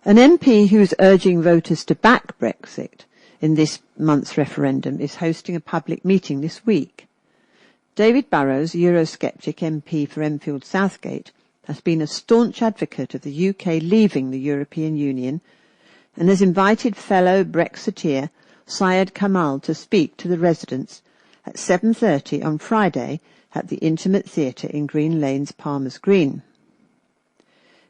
An MP who's urging voters to back Brexit in this month's referendum is hosting a public meeting this week. David Burrows, Eurosceptic MP for Enfield Southgate, has been a staunch advocate of the UK leaving the European Union and has invited fellow Brexiteer Syed Kamal to speak to the residents at 7:30 on Friday at the Intimate Theatre in Green Lanes, Palmer's Green.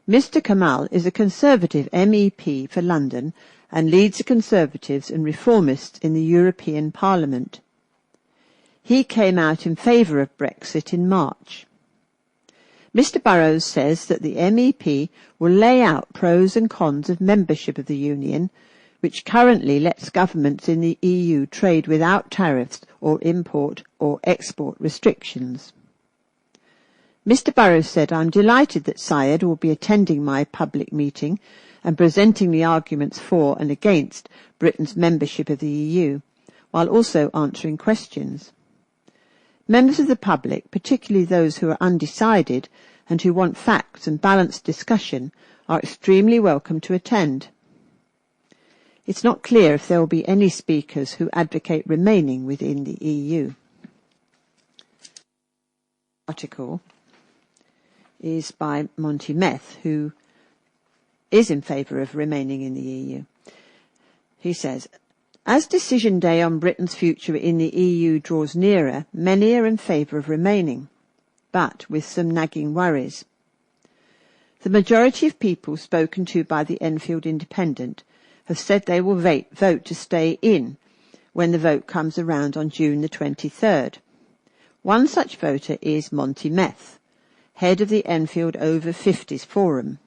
Mr Kamal is a Conservative MEP for London and leads the Conservatives and Reformists in the European Parliament. He came out in favour of Brexit in March. Mr Burrows says that the MEP will lay out pros and cons of membership of the Union, which currently lets governments in the EU trade without tariffs or import or export restrictions. Mr Burrows said, "I'm delighted that Syed will be attending my public meeting and presenting the arguments for and against Britain's membership of the EU, while also answering questions. Members of the public, particularly those who are undecided and who want facts and balanced discussion, are extremely welcome to attend." It's not clear if there will be any speakers who advocate remaining within the EU. Article is by Monty Meth, who is in favour of remaining in the EU. He says, "As decision day on Britain's future in the EU draws nearer, many are in favour of remaining, but with some nagging worries. The majority of people spoken to by the Enfield Independent have said they will vote to stay in when the vote comes around on June the 23rd. One such voter is Monty Meth, head of the Enfield Over 50s Forum,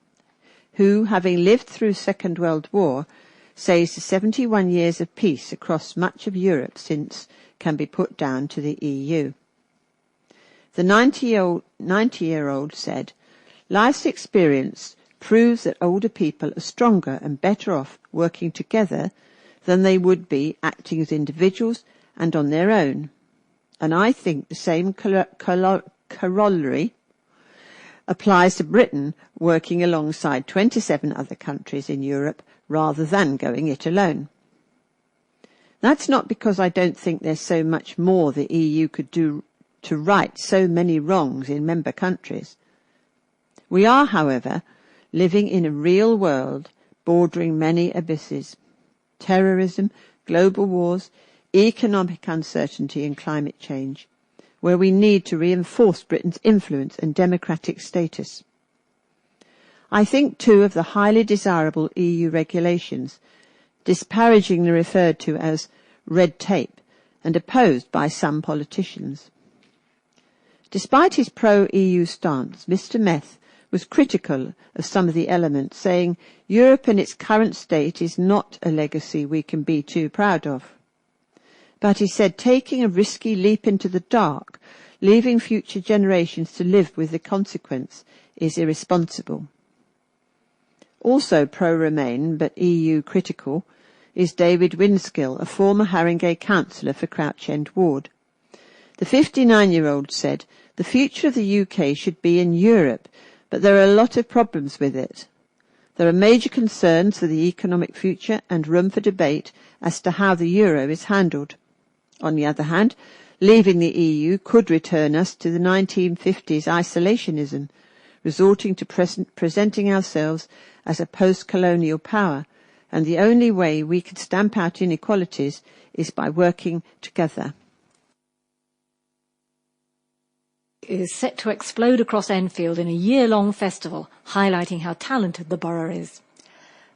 who, having lived through Second World War, says the 71 years of peace across much of Europe since can be put down to the EU. The 90-year-old said, "Life's experience proves that older people are stronger and better off working together than they would be acting as individuals and on their own. And I think the same corollary applies to Britain working alongside 27 other countries in Europe rather than going it alone. That's not because I don't think there's so much more the EU could do to right so many wrongs in member countries. We are, however, living in a real world bordering many abysses: terrorism, global wars, economic uncertainty and climate change, where we need to reinforce Britain's influence and democratic status. I think, too, of the highly desirable EU regulations, disparagingly referred to as red tape and opposed by some politicians." Despite his pro-EU stance, Mr Meth was critical of some of the elements, saying Europe in its current state is not a legacy we can be too proud of. But he said taking a risky leap into the dark, leaving future generations to live with the consequence, is irresponsible. Also pro-Remain, but EU critical, is David Winskill, a former Haringey councillor for Crouch End Ward. The 59-year-old said, "The future of the UK should be in Europe, but there are a lot of problems with it. There are major concerns for the economic future and room for debate as to how the euro is handled. On the other hand, leaving the EU could return us to the 1950s isolationism, resorting to presenting ourselves as a post-colonial power, and the only way we can stamp out inequalities is by working together." Is set to explode across Enfield in a year-long festival, highlighting how talented the borough is.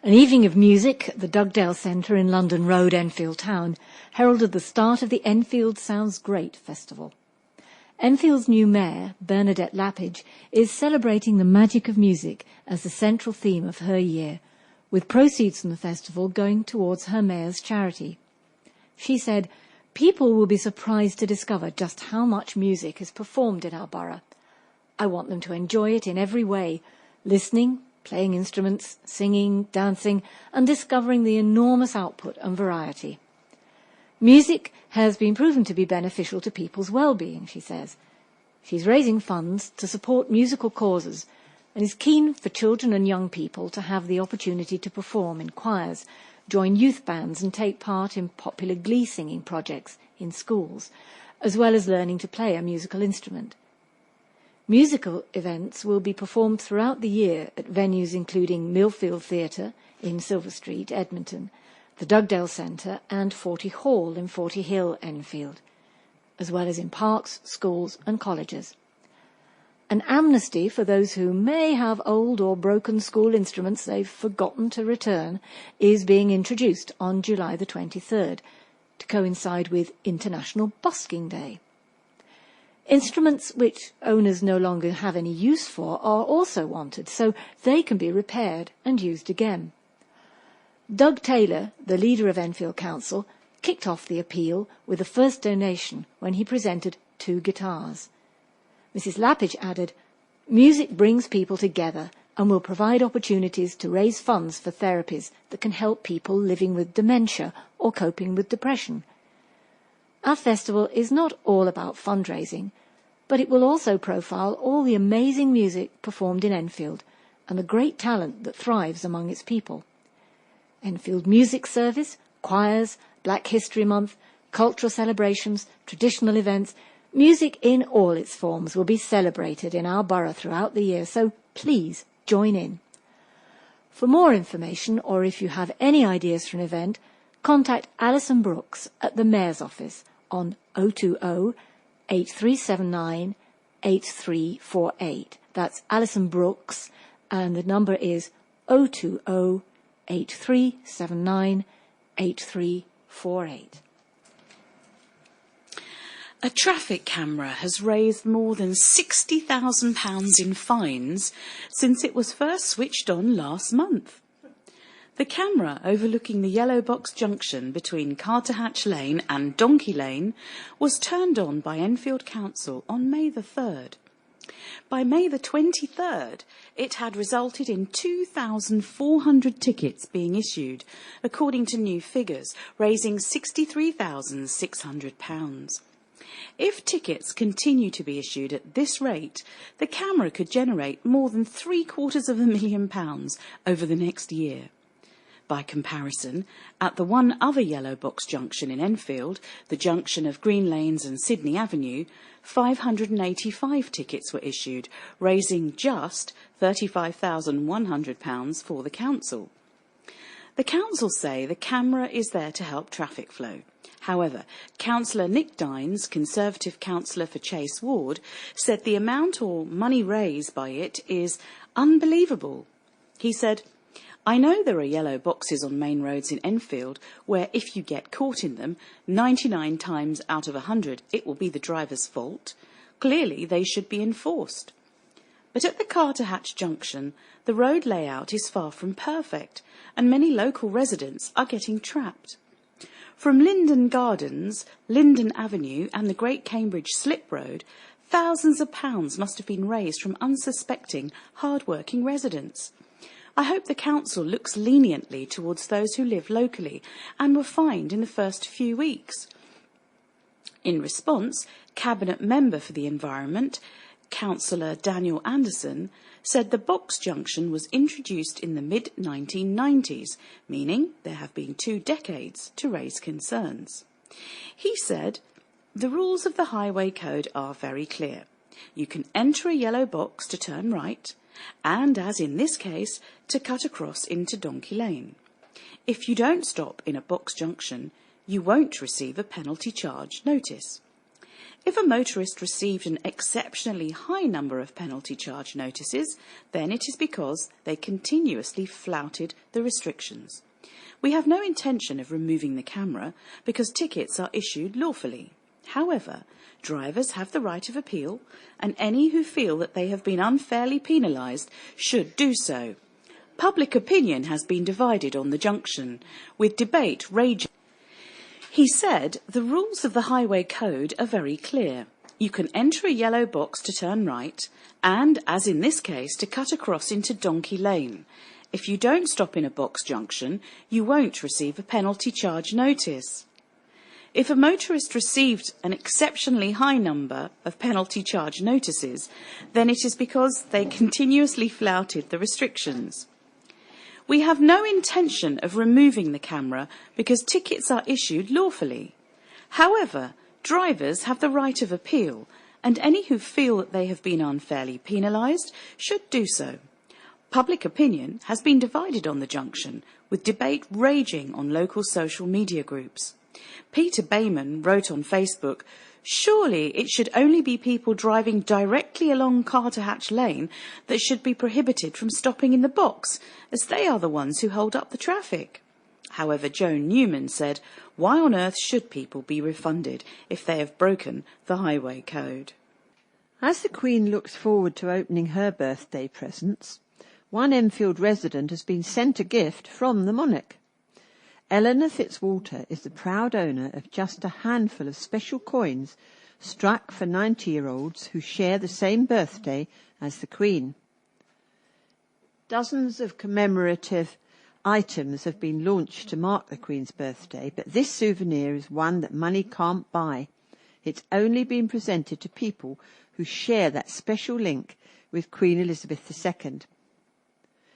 An evening of music at the Dugdale Centre in London Road, Enfield Town, heralded the start of the Enfield Sounds Great Festival. Enfield's new mayor, Bernadette Lappage, is celebrating the magic of music as the central theme of her year, with proceeds from the festival going towards her mayor's charity. She said, "People will be surprised to discover just how much music is performed in our borough. I want them to enjoy it in every way, listening, playing instruments, singing, dancing, and discovering the enormous output and variety. Music has been proven to be beneficial to people's well-being," she says. She's raising funds to support musical causes and is keen for children and young people to have the opportunity to perform in choirs, join youth bands and take part in popular glee singing projects in schools, as well as learning to play a musical instrument. Musical events will be performed throughout the year at venues including Millfield Theatre in Silver Street, Edmonton, the Dugdale Centre and Forty Hall in Forty Hill, Enfield, as well as in parks, schools and colleges. An amnesty for those who may have old or broken school instruments they've forgotten to return is being introduced on July the 23rd to coincide with International Busking Day. Instruments which owners no longer have any use for are also wanted, so they can be repaired and used again. Doug Taylor, the leader of Enfield Council, kicked off the appeal with the first donation when he presented 2 guitars. Mrs. Lappage added, "Music brings people together and will provide opportunities to raise funds for therapies that can help people living with dementia or coping with depression. Our festival is not all about fundraising, but it will also profile all the amazing music performed in Enfield and the great talent that thrives among its people. Enfield Music Service, choirs, Black History Month, cultural celebrations, traditional events, music in all its forms will be celebrated in our borough throughout the year, so please join in. For more information, or if you have any ideas for an event, contact Alison Brooks at the Mayor's Office on 020 8379 8348. That's Alison Brooks, and the number is 020 8379 8348. A traffic camera has raised more than £60,000 in fines since it was first switched on last month. The camera overlooking the yellow box junction between Carterhatch Lane and Donkey Lane was turned on by Enfield Council on May the 3rd. By May the 23rd, it had resulted in 2,400 tickets being issued, according to new figures, raising £63,600. If tickets continue to be issued at this rate, the camera could generate more than £750,000 over the next year. By comparison, at the one other yellow box junction in Enfield, the junction of Green Lanes and Sydney Avenue, 585 tickets were issued, raising just £35,100 for the council. The council say the camera is there to help traffic flow. However, Councillor Nick Dines, Conservative councillor for Chase Ward, said the amount or money raised by it is unbelievable. He said, "I know there are yellow boxes on main roads in Enfield where if you get caught in them, 99 times out of 100 it will be the driver's fault. Clearly they should be enforced. But at the Carterhatch Junction, the road layout is far from perfect and many local residents are getting trapped. From Linden Gardens, Linden Avenue and the Great Cambridge Slip Road, thousands of pounds must have been raised from unsuspecting, hard-working residents. I hope the council looks leniently towards those who live locally and were fined in the first few weeks." In response, Cabinet Member for the Environment, Councillor Daniel Anderson, said the box junction was introduced in the mid-1990s, meaning there have been 2 decades to raise concerns. He said, "The rules of the Highway Code are very clear. You can enter a yellow box to turn right, and, as in this case, to cut across into Donkey Lane. If you don't stop in a box junction, you won't receive a penalty charge notice. If a motorist received an exceptionally high number of penalty charge notices, then it is because they continuously flouted the restrictions. We have no intention of removing the camera because tickets are issued lawfully. However, drivers have the right of appeal, and any who feel that they have been unfairly penalised should do so. Public opinion has been divided on the junction, with debate raging." He said the rules of the Highway Code are very clear. You can enter a yellow box to turn right, and, as in this case, to cut across into Donkey Lane. If you don't stop in a box junction, you won't receive a penalty charge notice. If a motorist received an exceptionally high number of penalty charge notices, then it is because they continuously flouted the restrictions. We have no intention of removing the camera because tickets are issued lawfully. However, drivers have the right of appeal, and any who feel that they have been unfairly penalised should do so. Public opinion has been divided on the junction, with debate raging on local social media groups. Peter Bayman wrote on Facebook, "Surely it should only be people driving directly along Carterhatch Lane that should be prohibited from stopping in the box, as they are the ones who hold up the traffic." However, Joan Newman said, "Why on earth should people be refunded if they have broken the highway code?" As the Queen looks forward to opening her birthday presents, one Enfield resident has been sent a gift from the monarch. Eleanor Fitzwalter is the proud owner of just a handful of special coins struck for 90-year-olds who share the same birthday as the Queen. Dozens of commemorative items have been launched to mark the Queen's birthday, but this souvenir is one that money can't buy. It's only been presented to people who share that special link with Queen Elizabeth II.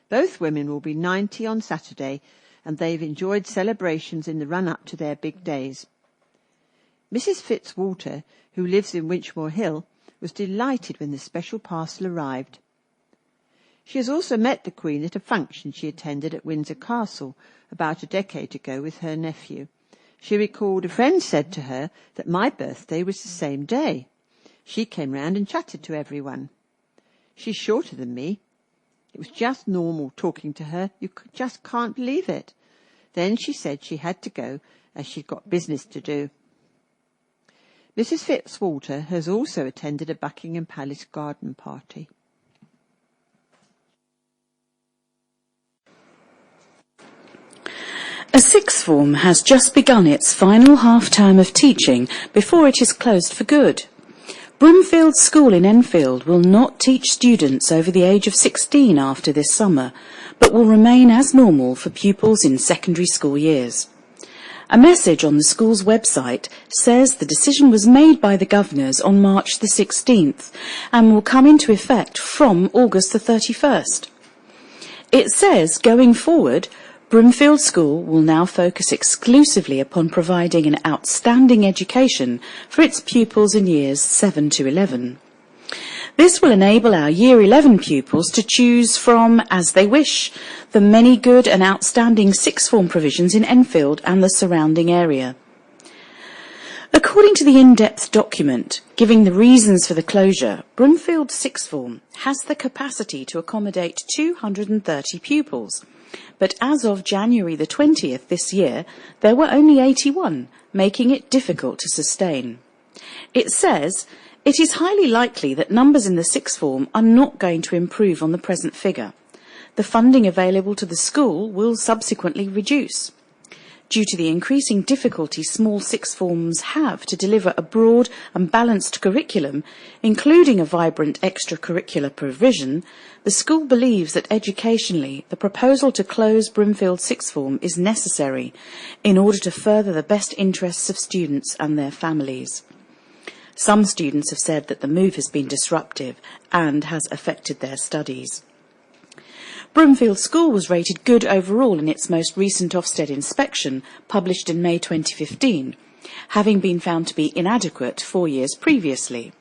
Both women will be 90 on Saturday, and they've enjoyed celebrations in the run-up to their big days. Mrs. Fitzwalter, who lives in Winchmore Hill, was delighted when the special parcel arrived. She has also met the Queen at a function she attended at Windsor Castle about a decade ago with her nephew. She recalled a friend said to her that my birthday was the same day. She came round and chatted to everyone. She's shorter than me. It was just normal talking to her. You just can't believe it. Then she said she had to go as she'd got business to do. Mrs. Fitzwalter has also attended a Buckingham Palace garden party. A sixth form has just begun its final half-term of teaching before it is closed for good. Brimfield School in Enfield will not teach students over the age of 16 after this summer, but will remain as normal for pupils in secondary school years. A message on the school's website says the decision was made by the governors on March the 16th and will come into effect from August the 31st. It says, going forward, Brimfield School will now focus exclusively upon providing an outstanding education for its pupils in years 7 to 11. This will enable our Year 11 pupils to choose from, as they wish, the many good and outstanding sixth form provisions in Enfield and the surrounding area. According to the in-depth document giving the reasons for the closure, Brimfield Sixth Form has the capacity to accommodate 230 pupils. But as of January the 20th this year, there were only 81, making it difficult to sustain. It says, it is highly likely that numbers in the sixth form are not going to improve on the present figure. The funding available to the school will subsequently reduce. Due to the increasing difficulty small sixth forms have to deliver a broad and balanced curriculum, including a vibrant extracurricular provision, the school believes that educationally the proposal to close Brimfield Sixth Form is necessary in order to further the best interests of students and their families. Some students have said that the move has been disruptive and has affected their studies. Brimfield School was rated good overall in its most recent Ofsted inspection, published in May 2015, having been found to be inadequate 4 years previously.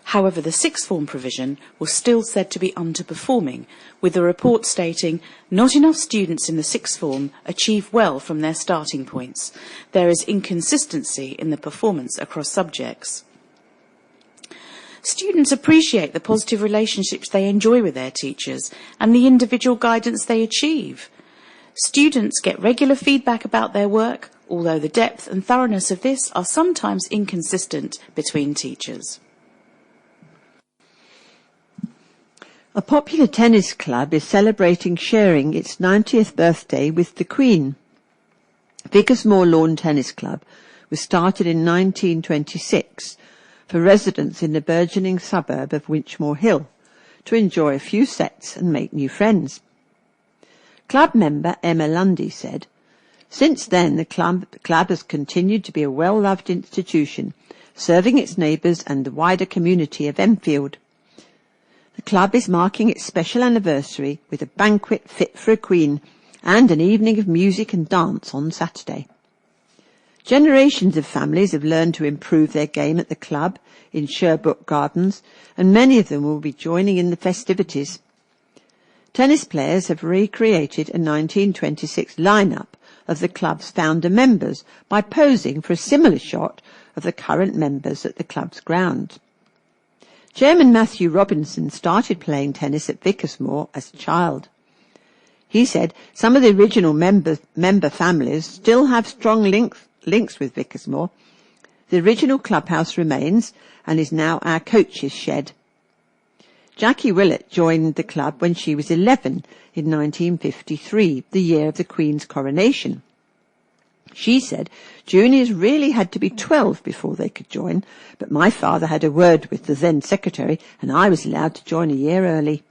However, the sixth form provision was still said to be underperforming, with the report stating, not enough students in the sixth form achieve well from their starting points. There is inconsistency in the performance across subjects. Students appreciate the positive relationships they enjoy with their teachers and the individual guidance they achieve. Students get regular feedback about their work, although the depth and thoroughness of this are sometimes inconsistent between teachers. A popular tennis club is celebrating sharing its 90th birthday with the Queen. Vickers Lawn Tennis Club was started in 1926 for residents in the burgeoning suburb of Winchmore Hill to enjoy a few sets and make new friends. Club member Emma Lundy said, Since then, the club has continued to be a well-loved institution, serving its neighbours and the wider community of Enfield. The club is marking its special anniversary with a banquet fit for a queen and an evening of music and dance on Saturday. Generations of families have learned to improve their game at the club in Sherbrooke Gardens, and many of them will be joining in the festivities. Tennis players have recreated a 1926 lineup of the club's founder members by posing for a similar shot of the current members at the club's ground. Chairman Matthew Robinson started playing tennis at Vickers as a child. He said some of the original member families still have strong links with Vickers. The original clubhouse remains and is now our coach's shed. Jackie Willett joined the club when she was 11 in 1953, the year of the Queen's coronation. She said juniors really had to be 12 before they could join, but my father had a word with the then secretary and I was allowed to join a year early.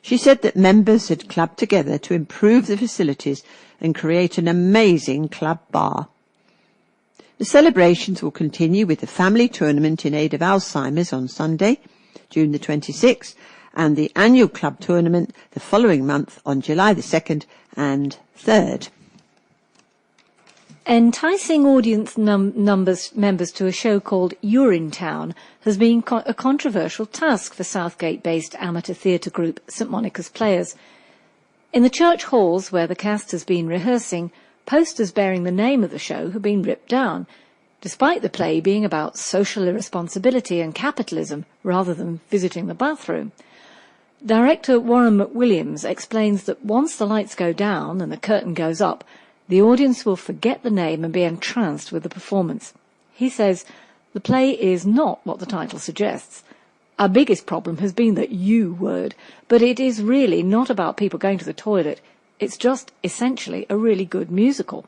She said that members had clubbed together to improve the facilities and create an amazing club bar. The celebrations will continue with the family tournament in aid of Alzheimer's on Sunday, June the 26th, and the annual club tournament the following month on July the 2nd and 3rd. Enticing audience members to a show called Urinetown has been a controversial task for Southgate-based amateur theatre group St Monica's Players. In the church halls where the cast has been rehearsing, posters bearing the name of the show have been ripped down, despite the play being about social irresponsibility and capitalism rather than visiting the bathroom. Director Warren McWilliams explains that once the lights go down and the curtain goes up, the audience will forget the name and be entranced with the performance. He says the play is not what the title suggests. Our biggest problem has been that U word, but it is really not about people going to the toilet. It's just essentially a really good musical.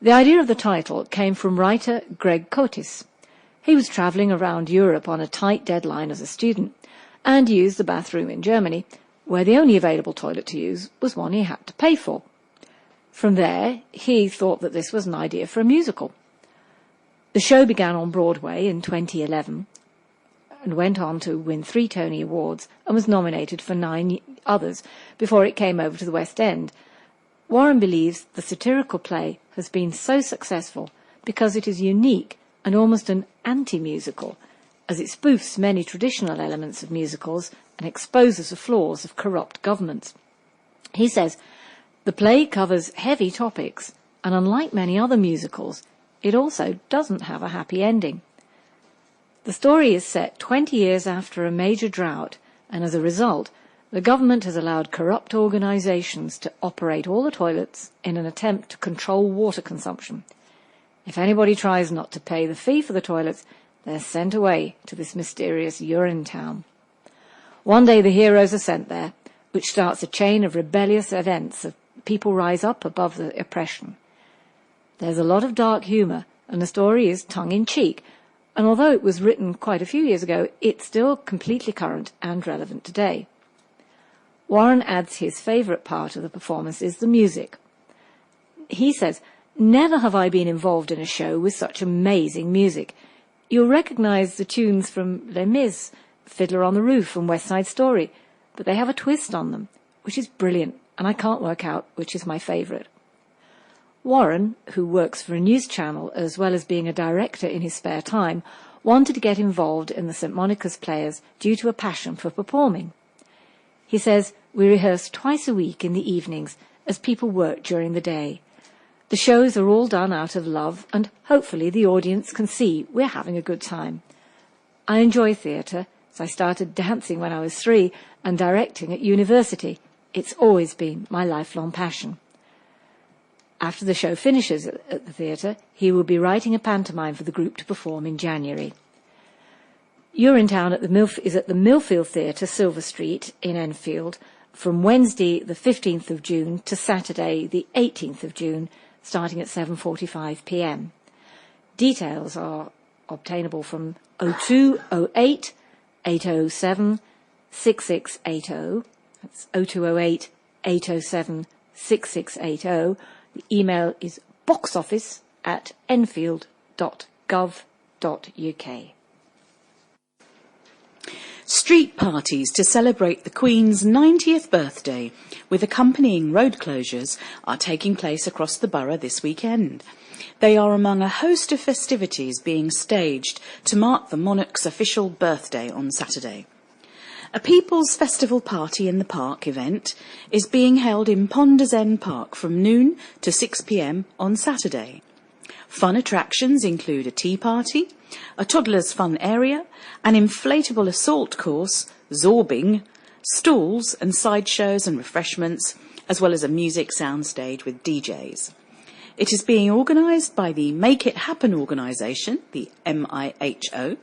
The idea of the title came from writer Greg Cotis. He was travelling around Europe on a tight deadline as a student and used the bathroom in Germany, where the only available toilet to use was one he had to pay for. From there, he thought that this was an idea for a musical. The show began on Broadway in 2011 and went on to win 3 Tony Awards and was nominated for 9 others before it came over to the West End. Warren believes the satirical play has been so successful because it is unique and almost an anti-musical, as it spoofs many traditional elements of musicals and exposes the flaws of corrupt governments. He says the play covers heavy topics, and unlike many other musicals, it also doesn't have a happy ending. The story is set 20 years after a major drought, and as a result, the government has allowed corrupt organisations to operate all the toilets in an attempt to control water consumption. If anybody tries not to pay the fee for the toilets, they're sent away to this mysterious Urinetown. One day the heroes are sent there, which starts a chain of rebellious events of people rise up above the oppression. There's a lot of dark humour, and the story is tongue-in-cheek, and although it was written quite a few years ago, it's still completely current and relevant today. Warren adds his favourite part of the performance is the music. He says, "Never have I been involved in a show with such amazing music. You'll recognise the tunes from Les Mis, Fiddler on the Roof and West Side Story, but they have a twist on them, which is brilliant, and I can't work out which is my favourite." Warren, who works for a news channel as well as being a director in his spare time, wanted to get involved in the St Monica's Players due to a passion for performing. He says, "We rehearse twice a week in the evenings as people work during the day. The shows are all done out of love, and hopefully the audience can see we're having a good time. I enjoy theatre, as I started dancing when I was 3 and directing at university. It's always been my lifelong passion." After the show finishes at the theatre, he will be writing a pantomime for the group to perform in January. Urinetown is at the Millfield Theatre, Silver Street, in Enfield, from Wednesday the 15th of June to Saturday the 18th of June, starting at 7:45 p.m. Details are obtainable from 0208 807 6680. That's 0208 807 6680. The email is boxoffice@enfield.gov.uk. Street parties to celebrate the Queen's 90th birthday with accompanying road closures are taking place across the borough this weekend. They are among a host of festivities being staged to mark the monarch's official birthday on Saturday. A People's Festival Party in the Park event is being held in Ponders End Park from noon to 6 p.m. on Saturday. Fun attractions include a tea party, a toddler's fun area, an inflatable assault course, zorbing, stalls and sideshows and refreshments, as well as a music soundstage with DJs. It is being organised by the Make It Happen organisation, the MIHO,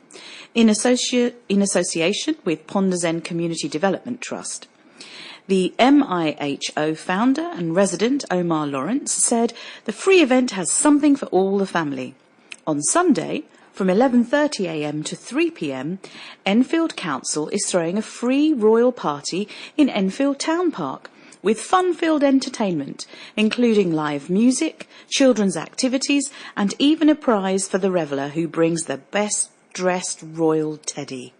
in association with Ponders End Community Development Trust. The MIHO founder and resident Omar Lawrence said the free event has something for all the family. On Sunday, from 11:30am to 3pm, Enfield Council is throwing a free royal party in Enfield Town Park with fun-filled entertainment, including live music, children's activities, and even a prize for the reveller who brings the best-dressed royal teddy.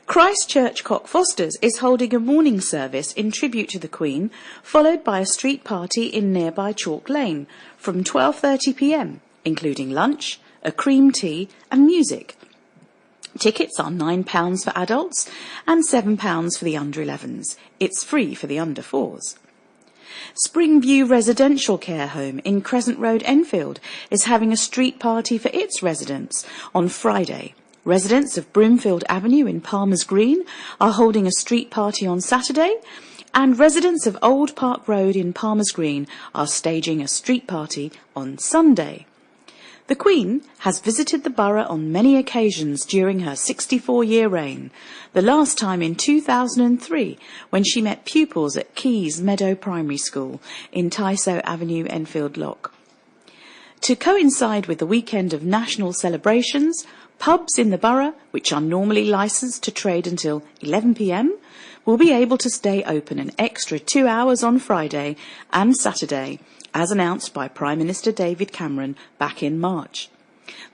Christchurch Cockfosters is holding a morning service in tribute to the Queen, followed by a street party in nearby Chalk Lane from 12:30pm, including lunch, a cream tea and music. Tickets are £9 for adults and £7 for the under-11s. It's free for the under-4s. Springview Residential Care Home in Crescent Road, Enfield, is having a street party for its residents on Friday. Residents of Brimfield Avenue in Palmer's Green are holding a street party on Saturday, and residents of Old Park Road in Palmer's Green are staging a street party on Sunday. The Queen has visited the borough on many occasions during her 64-year reign, the last time in 2003 when she met pupils at Keys Meadow Primary School in Tysoe Avenue, Enfield Lock. To coincide with the weekend of national celebrations, pubs in the borough, which are normally licensed to trade until 11pm, will be able to stay open an extra 2 hours on Friday and Saturday, as announced by Prime Minister David Cameron back in March.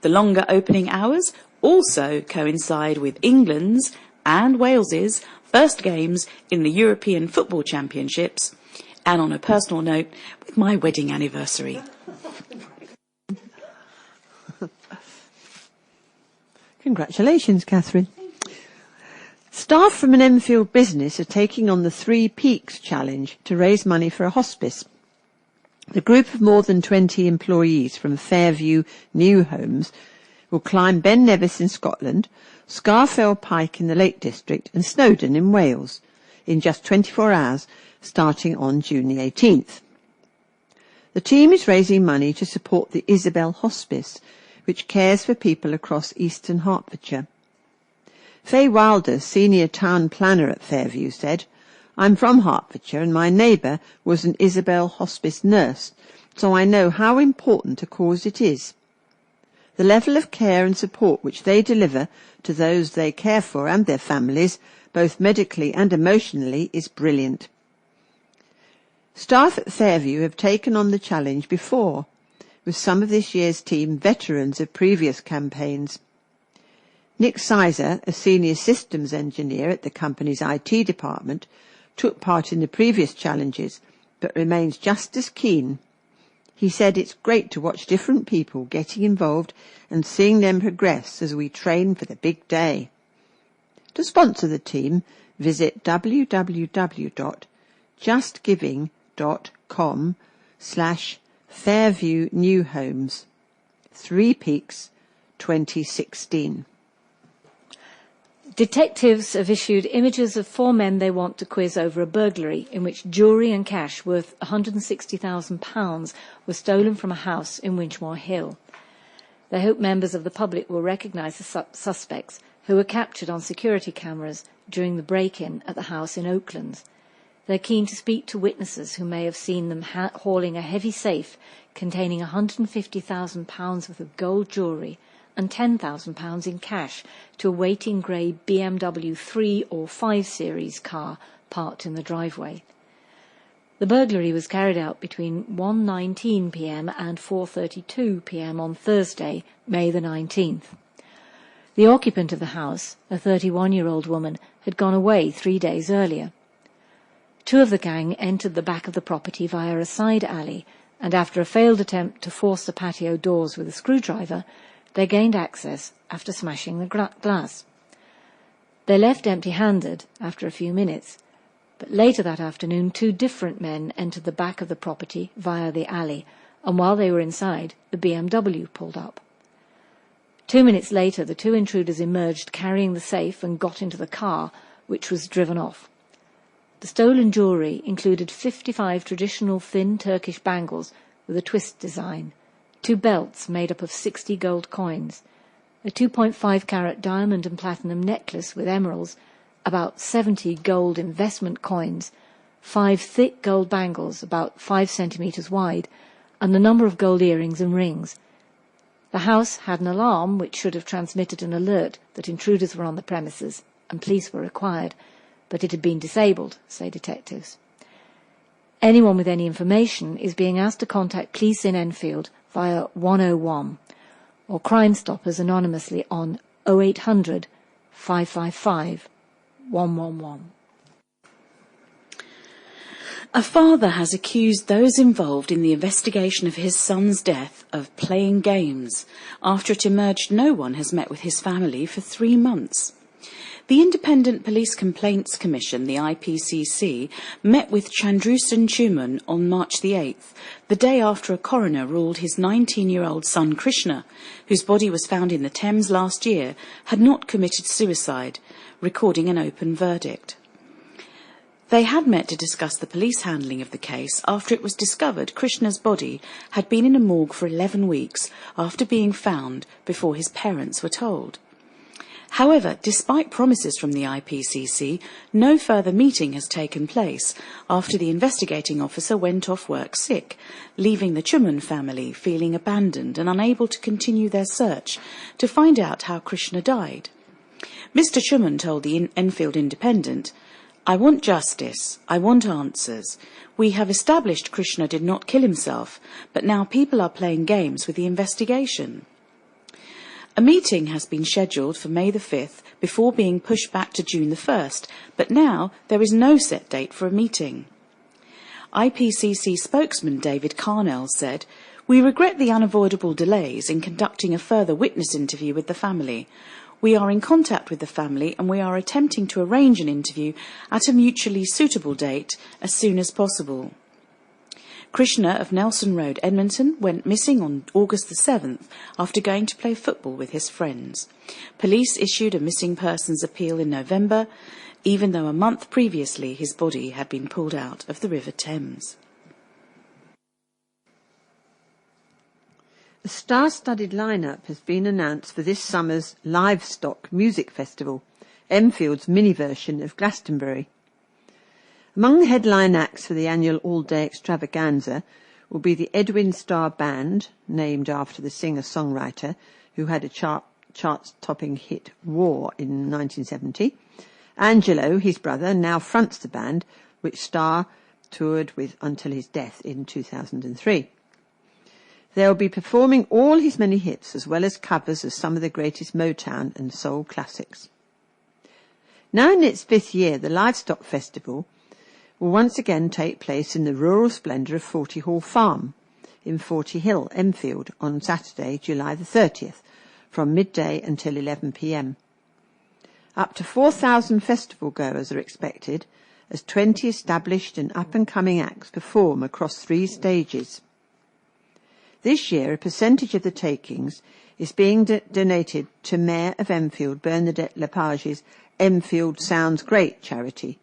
The longer opening hours also coincide with England's and Wales's first games in the European Football Championships, and on a personal note, with my wedding anniversary. Congratulations, Katherin. Staff from an Enfield business are taking on the 3 Peaks Challenge to raise money for a hospice. The group of more than 20 employees from Fairview New Homes will climb Ben Nevis in Scotland, Scarfell Pike in the Lake District and Snowdon in Wales in just 24 hours, starting on June the 18th. The team is raising money to support the Isabel Hospice, which cares for people across eastern Hertfordshire. Faye Wilder, senior town planner at Fairview, said, "I'm from Hertfordshire and my neighbour was an Isabel Hospice nurse, so I know how important a cause it is. The level of care and support which they deliver to those they care for and their families, both medically and emotionally, is brilliant." Staff at Fairview have taken on the challenge before, with some of this year's team veterans of previous campaigns. Nick Sizer, a senior systems engineer at the company's IT department, took part in the previous challenges, but remains just as keen. He said it's great to watch different people getting involved and seeing them progress as we train for the big day. To sponsor the team, visit www.justgiving.com/Fairview New Homes, 3 Peaks, 2016. Detectives have issued images of 4 men they want to quiz over a burglary in which jewellery and cash worth £160,000 were stolen from a house in Winchmore Hill. They hope members of the public will recognise the suspects who were captured on security cameras during the break-in at the house in Oaklands. They're keen to speak to witnesses who may have seen them hauling a heavy safe containing £150,000 worth of gold jewellery and £10,000 in cash to a waiting grey BMW 3 or 5 Series car parked in the driveway. The burglary was carried out between 1:19 p.m. and 4:32 p.m. on Thursday, May the 19th. The occupant of the house, a 31-year-old woman, had gone away 3 days earlier. Two of the gang entered the back of the property via a side alley, and after a failed attempt to force the patio doors with a screwdriver, they gained access after smashing the glass. They left empty-handed after a few minutes, but later that afternoon 2 different men entered the back of the property via the alley, and while they were inside, the BMW pulled up. 2 minutes later, the 2 intruders emerged carrying the safe and got into the car, which was driven off. The stolen jewellery included 55 traditional thin Turkish bangles with a twist design, 2 belts made up of 60 gold coins, a 2.5-carat diamond and platinum necklace with emeralds, about 70 gold investment coins, 5 thick gold bangles about 5 centimetres wide, and a number of gold earrings and rings. The house had an alarm which should have transmitted an alert that intruders were on the premises and police were required, but it had been disabled, say detectives. Anyone with any information is being asked to contact police in Enfield via 101 or Crime Stoppers anonymously on 0800 555 111. A father has accused those involved in the investigation of his son's death of playing games after it emerged no one has met with his family for 3 months. The Independent Police Complaints Commission, the IPCC, met with Chandrusen Chuman on March the 8th, the day after a coroner ruled his 19-year-old son Krishna, whose body was found in the Thames last year, had not committed suicide, recording an open verdict. They had met to discuss the police handling of the case after it was discovered Krishna's body had been in a morgue for 11 weeks after being found before his parents were told. However, despite promises from the IPCC, no further meeting has taken place after the investigating officer went off work sick, leaving the Chuman family feeling abandoned and unable to continue their search to find out how Krishna died. Mr. Chuman told the Enfield Independent, "I want justice. I want answers. We have established Krishna did not kill himself, but now people are playing games with the investigation." A meeting has been scheduled for May the 5th before being pushed back to June the 1st, but now there is no set date for a meeting. IPCC spokesman David Carnell said, "We regret the unavoidable delays in conducting a further witness interview with the family. We are in contact with the family and we are attempting to arrange an interview at a mutually suitable date as soon as possible." Krishna of Nelson Road, Edmonton, went missing on August the 7th after going to play football with his friends. Police issued a missing persons appeal in November, even though a month previously his body had been pulled out of the River Thames. A star-studded lineup has been announced for this summer's Livestock music festival, Enfield's mini-version of Glastonbury. Among the headline acts for the annual all-day extravaganza will be the Edwin Starr Band, named after the singer-songwriter who had a chart-topping hit War in 1970. Angelo, his brother, now fronts the band, which Starr toured with until his death in 2003. They'll be performing all his many hits as well as covers of some of the greatest Motown and soul classics. Now in its 5th year, the Livestock Festival will once again take place in the rural splendour of Forty Hall Farm in Forty Hill, Enfield, on Saturday, July the 30th, from midday until 11 p.m. Up to 4,000 festival goers are expected as 20 established and up-and-coming acts perform across 3 stages. This year, a percentage of the takings is being donated to Mayor of Enfield, Bernadette Lepage's Enfield Sounds Great charity,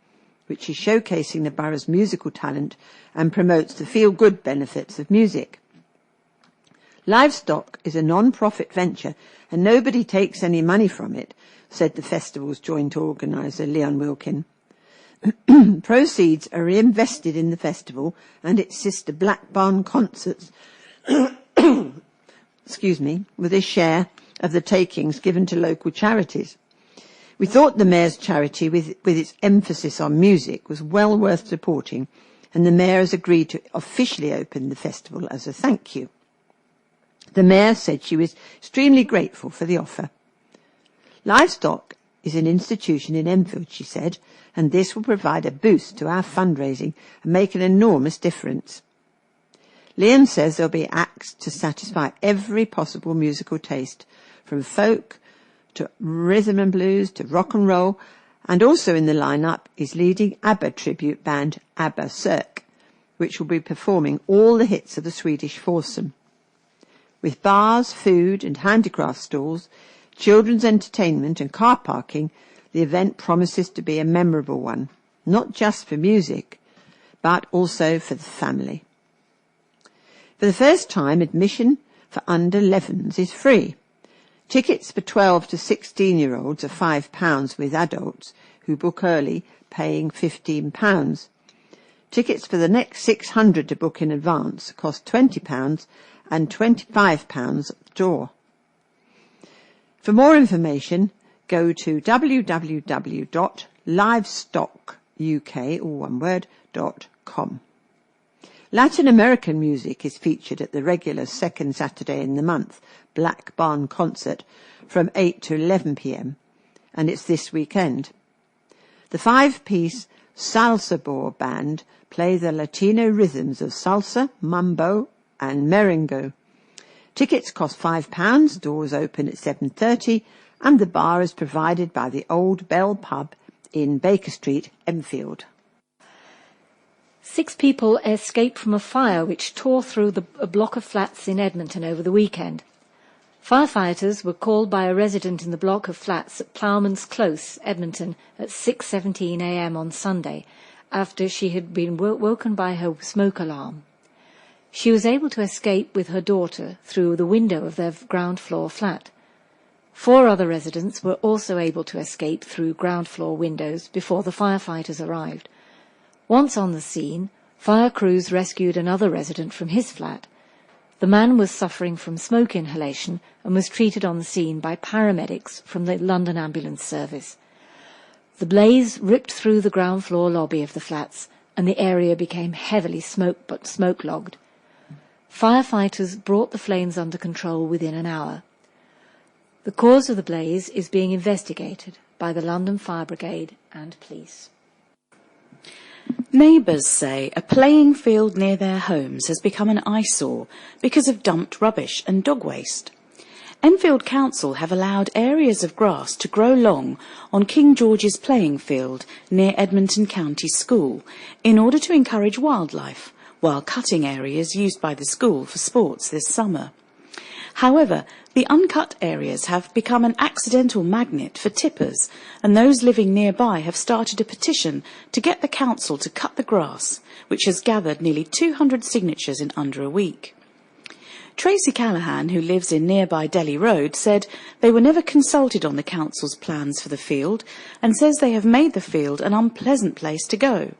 which is showcasing the borough's musical talent and promotes the feel-good benefits of music. Livestock is a non-profit venture and nobody takes any money from it, said the festival's joint organiser, Leon Wilkin. Proceeds are reinvested in the festival and its sister Black Barn Concerts, with a share of the takings given to local charities. We thought the Mayor's charity, with its emphasis on music, was well worth supporting, and the Mayor has agreed to officially open the festival as a thank you. The Mayor said she was extremely grateful for the offer. Livestock is an institution in Enfield, she said, and this will provide a boost to our fundraising and make an enormous difference. Liam says there'll be acts to satisfy every possible musical taste, from folk to rhythm and blues to rock and roll, and also in the lineup is leading ABBA tribute band ABBA Cirque, which will be performing all the hits of the Swedish foursome. With bars, food and handicraft stalls, children's entertainment and car parking, the event promises to be a memorable one, not just for music, but also for the family. For the first time, admission for under 11s is free. Tickets for 12 to 16-year-olds are £5 with adults who book early paying £15. Tickets for the next 600 to book in advance cost £20 and £25 at the door. For more information, go to www.livestockuk.com. Latin American music is featured at the regular second Saturday in the month Black Barn concert from 8 to 11 p.m, and it's this weekend. The 5-piece Salsa Bor band play the Latino rhythms of salsa, mambo and merengue. Tickets cost £5, doors open at 7:30, and the bar is provided by the Old Bell Pub in Baker Street, Enfield. 6 people escaped from a fire which tore through a block of flats in Edmonton over the weekend. Firefighters were called by a resident in the block of flats at Ploughman's Close, Edmonton, at 6:17 a.m. on Sunday, after she had been woken by her smoke alarm. She was able to escape with her daughter through the window of their ground floor flat. 4 other residents were also able to escape through ground floor windows before the firefighters arrived. Once on the scene, fire crews rescued another resident from his flat. The man was suffering from smoke inhalation and was treated on the scene by paramedics from the London Ambulance Service. The blaze ripped through the ground floor lobby of the flats, and the area became heavily smoke-logged. Firefighters brought the flames under control within an hour. The cause of the blaze is being investigated by the London Fire Brigade and police. Neighbours say a playing field near their homes has become an eyesore because of dumped rubbish and dog waste. Enfield Council have allowed areas of grass to grow long on King George's playing field near Edmonton County School in order to encourage wildlife, while cutting areas used by the school for sports this summer. However, the uncut areas have become an accidental magnet for tippers, and those living nearby have started a petition to get the council to cut the grass, which has gathered nearly 200 signatures in under a week. Tracy Callaghan, who lives in nearby Delhi Road, said they were never consulted on the council's plans for the field and says they have made the field an unpleasant place to go.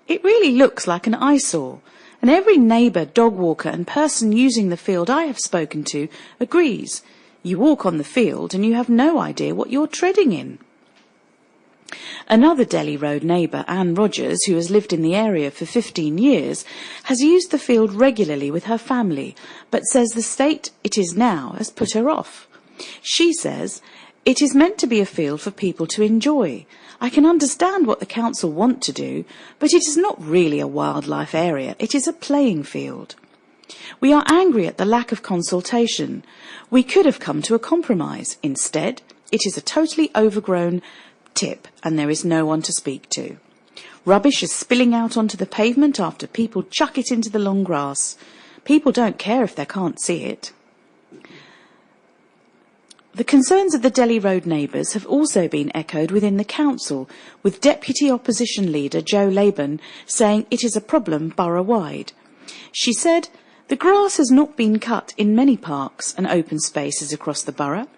It really looks like an eyesore, and every neighbour, dog walker and person using the field I have spoken to agrees. You walk on the field and you have no idea what you're treading in. Another Delhi Road neighbour, Anne Rogers, who has lived in the area for 15 years, has used the field regularly with her family, but says the state it is now has put her off. She says, "It is meant to be a field for people to enjoy. I can understand what the council want to do, but it is not really a wildlife area. It is a playing field. We are angry at the lack of consultation. We could have come to a compromise. Instead, it is a totally overgrown tip and there is no one to speak to. Rubbish is spilling out onto the pavement after people chuck it into the long grass. People don't care if they can't see it." The concerns of the Delhi Road neighbours have also been echoed within the council, with Deputy Opposition Leader Jo Laban saying it is a problem borough-wide. She said, "The grass has not been cut in many parks and open spaces across the borough.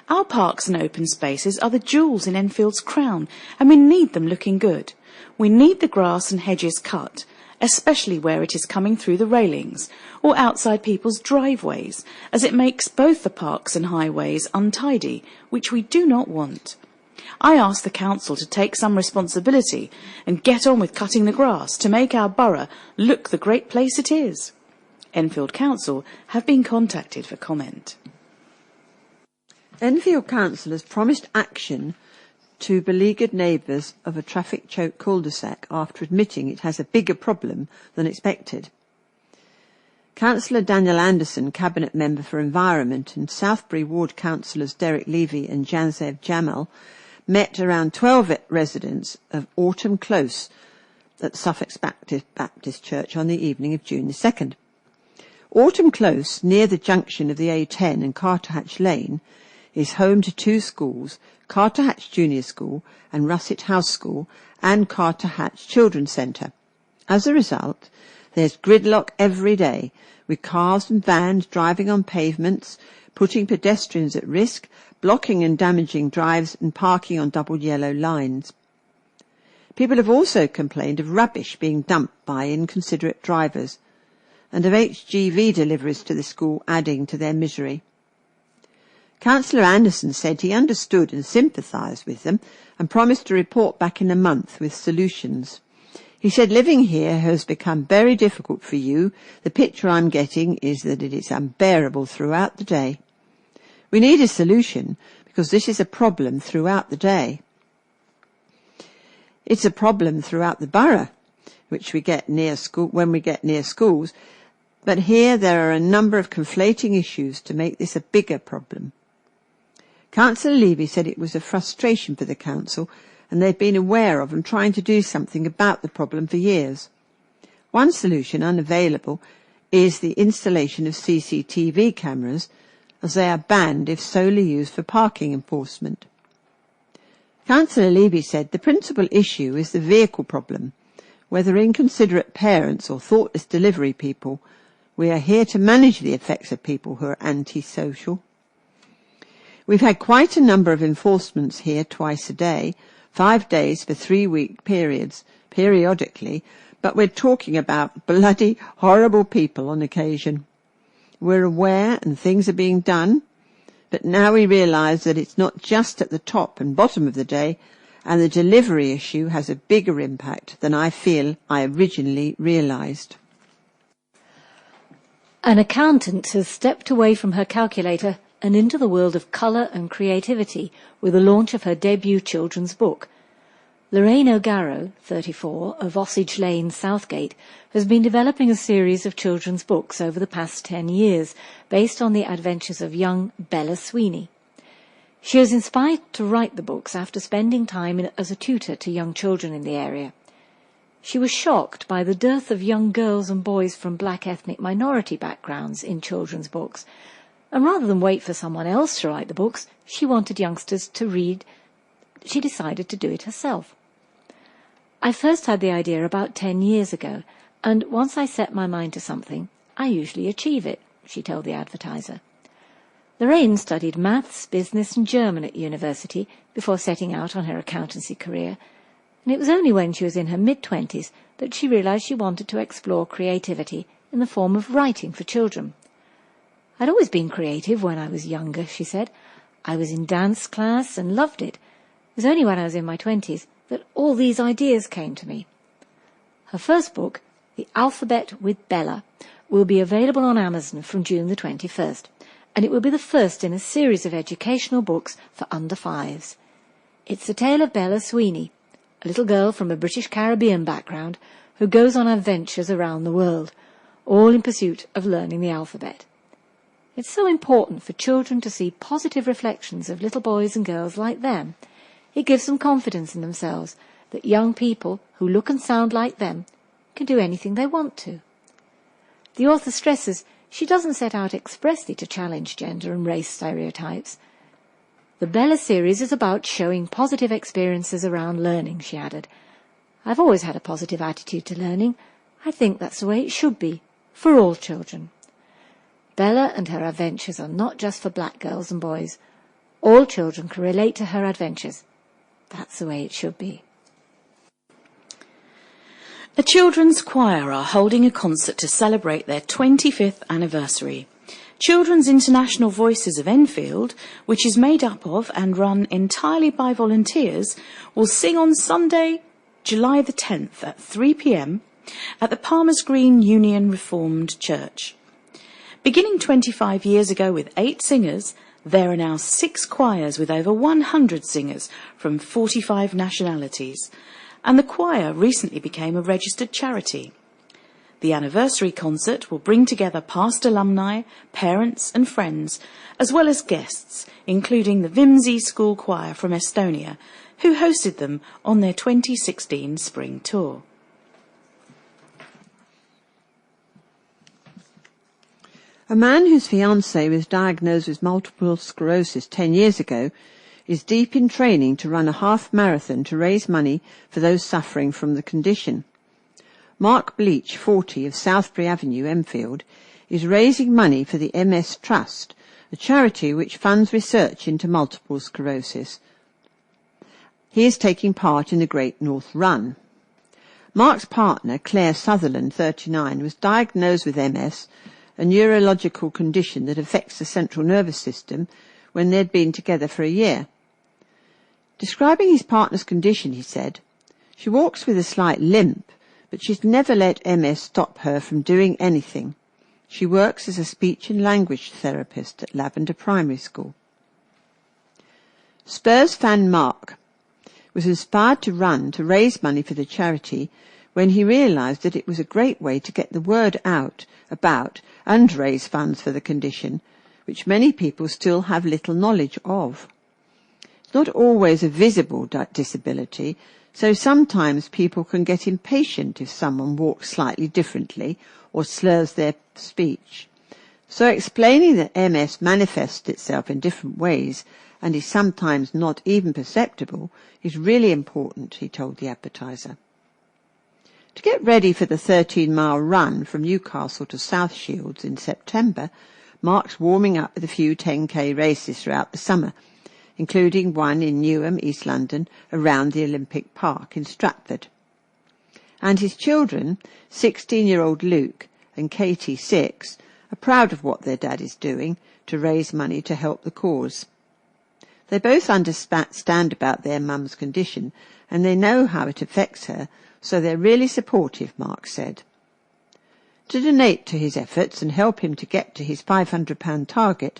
Our parks and open spaces are the jewels in Enfield's crown, and we need them looking good. We need the grass and hedges cut, especially where it is coming through the railings or outside people's driveways, as it makes both the parks and highways untidy, which we do not want. I ask the council to take some responsibility and get on with cutting the grass to make our borough look the great place it is. Enfield Council have been contacted for comment. Enfield Council has promised action to beleaguered neighbours of a traffic-choked cul-de-sac after admitting it has a bigger problem than expected. Councillor Daniel Anderson, Cabinet Member for Environment, and Southbury Ward Councillors Derek Levy and Janzev Jamal met around 12 residents of Autumn Close at Suffolk Baptist Church on the evening of June the 2nd. Autumn Close, near the junction of the A10 and Carterhatch Lane, is home to two schools, Carterhatch Junior School and Russet House School, and Carterhatch Children's Centre. As a result, there's gridlock every day, with cars and vans driving on pavements, putting pedestrians at risk, blocking and damaging drives and parking on double yellow lines. People have also complained of rubbish being dumped by inconsiderate drivers, and of HGV deliveries to the school adding to their misery. Councillor Anderson said he understood and sympathised with them and promised to report back in a month with solutions. He said, living here has become very difficult for you. The picture I'm getting is that it is unbearable throughout the day. We need a solution because this is a problem throughout the day. It's a problem throughout the borough, which we get near school when we get near schools. But here there are a number of conflating issues to make this a bigger problem. Councillor Levy said it was a frustration for the council and they've been aware of and trying to do something about the problem for years. One solution, unavailable, is the installation of CCTV cameras, as they are banned if solely used for parking enforcement. Councillor Levy said the principal issue is the vehicle problem. Whether inconsiderate parents or thoughtless delivery people, we are here to manage the effects of people who are antisocial. We've had quite a number of enforcements here twice a day, 5 days for 3-week periods, periodically, but we're talking about bloody, horrible people on occasion. We're aware and things are being done, but now we realise that it's not just at the top and bottom of the day, and the delivery issue has a bigger impact than I feel I originally realised. An accountant has stepped away from her calculator and into the world of colour and creativity with the launch of her debut children's book. Lorraine O'Garrow, 34, of Osage Lane, Southgate, has been developing a series of children's books over the past 10 years, based on the adventures of young Bella Sweeney. She was inspired to write the books after spending time as a tutor to young children in the area. She was shocked by the dearth of young girls and boys from black ethnic minority backgrounds in children's books, and rather than wait for someone else to write the books, she wanted youngsters to read. She decided to do it herself. I first had the idea about 10 years ago, and once I set my mind to something, I usually achieve it, she told the Advertiser. Lorraine studied maths, business and German at university before setting out on her accountancy career, and it was only when she was in her mid-20s that she realised she wanted to explore creativity in the form of writing for children. I'd always been creative when I was younger, she said. I was in dance class and loved it. It was only when I was in my 20s that all these ideas came to me. Her first book, The Alphabet with Bella, will be available on Amazon from June the 21st, and it will be the first in a series of educational books for under 5s. It's the tale of Bella Sweeney, a little girl from a British Caribbean background who goes on adventures around the world, all in pursuit of learning the alphabet. It's so important for children to see positive reflections of little boys and girls like them. It gives them confidence in themselves that young people who look and sound like them can do anything they want to. The author stresses she doesn't set out expressly to challenge gender and race stereotypes. The Bella series is about showing positive experiences around learning, she added. I've always had a positive attitude to learning. I think that's the way it should be, for all children. Bella and her adventures are not just for black girls and boys. All children can relate to her adventures. That's the way it should be. A children's choir are holding a concert to celebrate their 25th anniversary. Children's International Voices of Enfield, which is made up of and run entirely by volunteers, will sing on Sunday, July the 10th at 3 p.m. at the Palmer's Green Union Reformed Church. Beginning 25 years ago with 8 singers, there are now 6 choirs with over 100 singers from 45 nationalities, and the choir recently became a registered charity. The anniversary concert will bring together past alumni, parents and friends, as well as guests, including the Vimsey School Choir from Estonia, who hosted them on their 2016 spring tour. A man whose fiancée was diagnosed with multiple sclerosis 10 years ago is deep in training to run a half marathon to raise money for those suffering from the condition. Mark Bleach, 40, of Southbury Avenue, Enfield, is raising money for the MS Trust, a charity which funds research into multiple sclerosis. He is taking part in the Great North Run. Mark's partner, Claire Sutherland, 39, was diagnosed with MS, a neurological condition that affects the central nervous system, when they'd been together for a year. Describing his partner's condition, he said, "She walks with a slight limp, but she's never let MS stop her from doing anything. She works as a speech and language therapist at Lavender Primary School." Spurs fan Mark was inspired to run to raise money for the charity when he realised that it was a great way to get the word out about and raise funds for the condition, which many people still have little knowledge of. It's not always a visible disability, so sometimes people can get impatient if someone walks slightly differently or slurs their speech. So explaining that MS manifests itself in different ways and is sometimes not even perceptible is really important, he told the Advertiser. To get ready for the 13-mile run from Newcastle to South Shields in September, Mark's warming up with a few 10k races throughout the summer, including one in Newham, East London, around the Olympic Park in Stratford. And his children, 16-year-old Luke and Katie, 6, are proud of what their dad is doing to raise money to help the cause. They both understand about their mum's condition, and they know how it affects her, so they're really supportive, Mark said. To donate to his efforts and help him to get to his £500 target,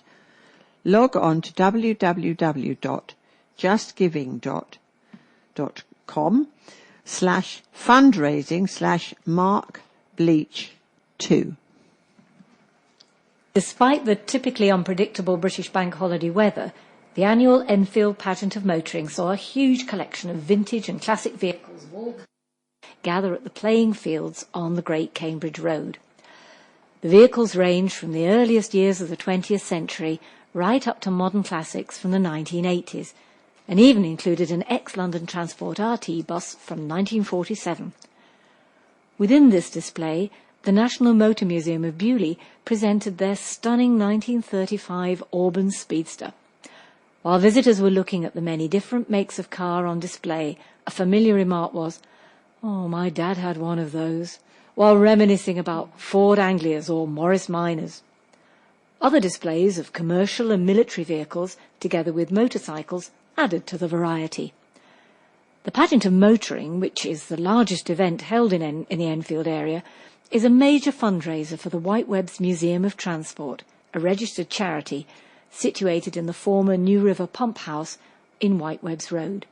log on to www.justgiving.com/fundraising/markbleach2. Despite the typically unpredictable British bank holiday weather, the annual Enfield Pageant of Motoring saw a huge collection of vintage and classic vehicles of all kinds gather at the playing fields on the Great Cambridge Road. The vehicles range from the earliest years of the 20th century right up to modern classics from the 1980s, and even included an ex-London Transport RT bus from 1947. Within this display, the National Motor Museum of Beaulieu presented their stunning 1935 Auburn Speedster. While visitors were looking at the many different makes of car on display, a familiar remark was, "Oh, my dad had one of those," while reminiscing about Ford Anglias or Morris Minors. Other displays of commercial and military vehicles, together with motorcycles, added to the variety. The Pageant of Motoring, which is the largest event held in the Enfield area, is a major fundraiser for the Whitewebs Museum of Transport, a registered charity situated in the former New River Pump House in Whitewebs Road.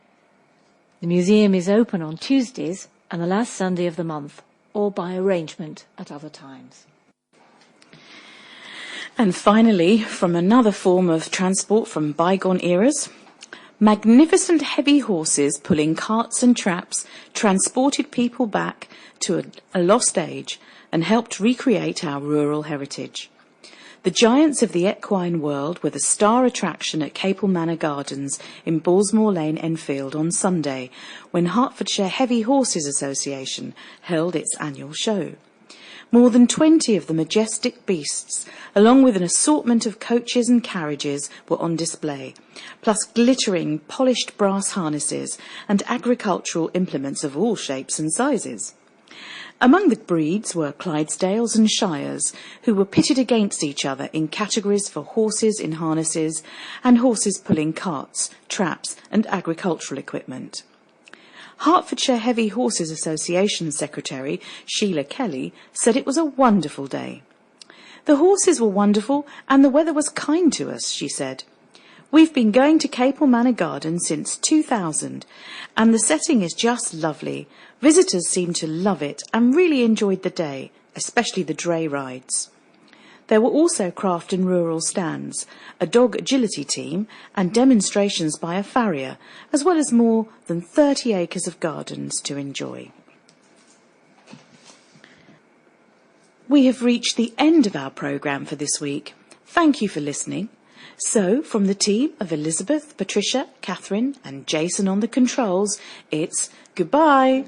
The museum is open on Tuesdays and the last Sunday of the month, or by arrangement at other times. And finally, from another form of transport from bygone eras, magnificent heavy horses pulling carts and traps transported people back to a lost age and helped recreate our rural heritage. The giants of the equine world were the star attraction at Capel Manor Gardens in Ballsmore Lane, Enfield on Sunday, when Hertfordshire Heavy Horses Association held its annual show. More than 20 of the majestic beasts, along with an assortment of coaches and carriages, were on display, plus glittering, polished brass harnesses and agricultural implements of all shapes and sizes. Among the breeds were Clydesdales and Shires, who were pitted against each other in categories for horses in harnesses and horses pulling carts, traps and agricultural equipment. Hertfordshire Heavy Horses Association Secretary Sheila Kelly said it was a wonderful day. The horses were wonderful and the weather was kind to us, she said. We've been going to Capel Manor Garden since 2000 and the setting is just lovely. Visitors seemed to love it and really enjoyed the day, especially the dray rides. There were also craft and rural stands, a dog agility team and demonstrations by a farrier, as well as more than 30 acres of gardens to enjoy. We have reached the end of our programme for this week. Thank you for listening. So, from the team of Elizabeth, Patricia, Katherin and Jason on the controls, it's goodbye.